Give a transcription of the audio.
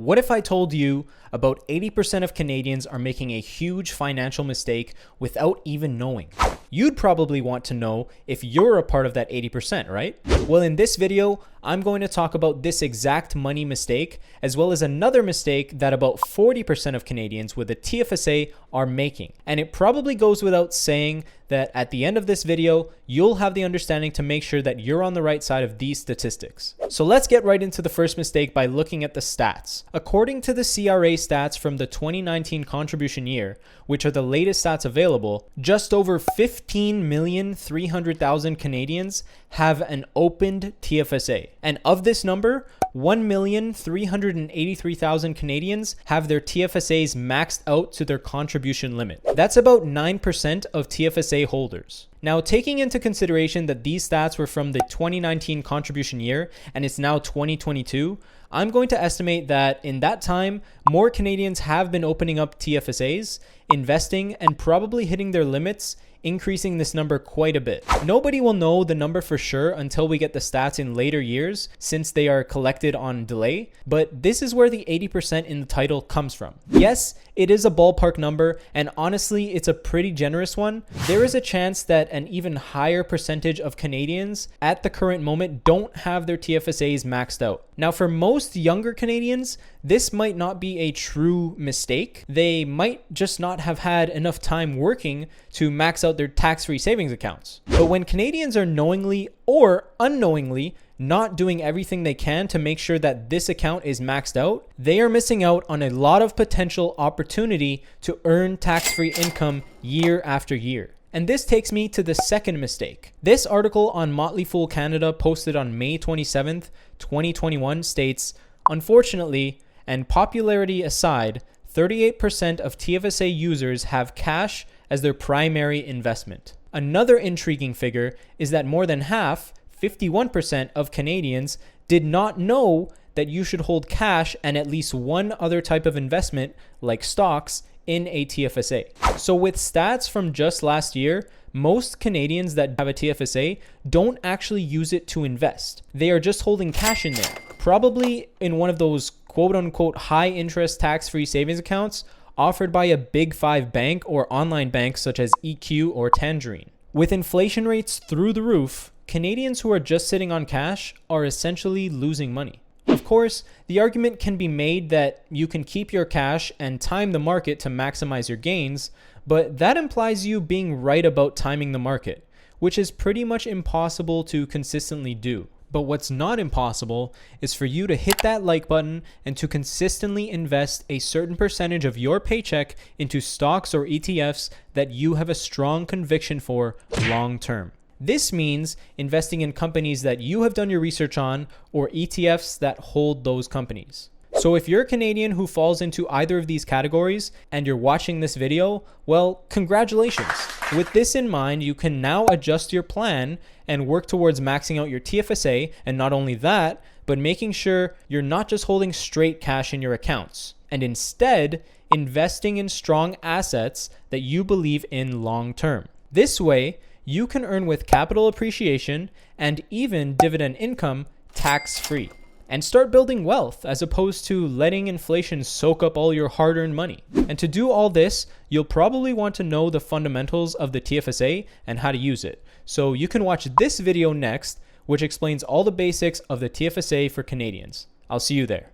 What if I told you about 80% of Canadians are making a huge financial mistake without even knowing? You'd probably want to know if you're a part of that 80%, right? Well, in this video, I'm going to talk about this exact money mistake, as well as another mistake that about 40% of Canadians with a TFSA are making. And it probably goes without saying that at the end of this video, you'll have the understanding to make sure that you're on the right side of these statistics. So let's get right into the first mistake by looking at the stats. According to the CRA stats from the 2019 contribution year, which are the latest stats available, just over 15,300,000 Canadians have an opened TFSA. And of this number, 1,383,000 Canadians have their TFSAs maxed out to their contribution limit. That's about 9% of TFSA holders. Now, taking into consideration that these stats were from the 2019 contribution year and it's now 2022, I'm going to estimate that in that time, more Canadians have been opening up TFSAs, investing, and probably hitting their limits, increasing this number quite a bit. Nobody will know the number for sure until we get the stats in later years, since they are collected on delay, but this is where the 80% in the title comes from. Yes, it is a ballpark number, and honestly, it's a pretty generous one. There is a chance that an even higher percentage of Canadians at the current moment don't have their TFSAs maxed out. Now, for most younger Canadians, this might not be a true mistake. They might just not have had enough time working to max out their tax-free savings accounts. But when Canadians are knowingly or unknowingly not doing everything they can to make sure that this account is maxed out, they are missing out on a lot of potential opportunity to earn tax-free income year after year. And this takes me to the second mistake. This article on Motley Fool Canada posted on May 27th, 2021 states, unfortunately, and popularity aside, 38% of TFSA users have cash as their primary investment. Another intriguing figure is that more than half, 51% of Canadians did not know that you should hold cash and at least one other type of investment like stocks in a TFSA. So with stats from just last year, most Canadians that have a TFSA don't actually use it to invest. They are just holding cash in there, probably in one of those quote unquote high interest tax-free savings accounts offered by a big five bank or online bank such as EQ or Tangerine. With inflation rates through the roof, Canadians who are just sitting on cash are essentially losing money. Of course, the argument can be made that you can keep your cash and time the market to maximize your gains, but that implies you being right about timing the market, which is pretty much impossible to consistently do. But what's not impossible is for you to hit that like button and to consistently invest a certain percentage of your paycheck into stocks or ETFs that you have a strong conviction for long term. This means investing in companies that you have done your research on or ETFs that hold those companies. So if you're a Canadian who falls into either of these categories and you're watching this video, well, congratulations. With this in mind, you can now adjust your plan and work towards maxing out your TFSA, and not only that, but making sure you're not just holding straight cash in your accounts, and instead investing in strong assets that you believe in long term. This way, you can earn with capital appreciation and even dividend income tax-free, and start building wealth as opposed to letting inflation soak up all your hard-earned money. And to do all this, you'll probably want to know the fundamentals of the TFSA and how to use it. So you can watch this video next, which explains all the basics of the TFSA for Canadians. I'll see you there.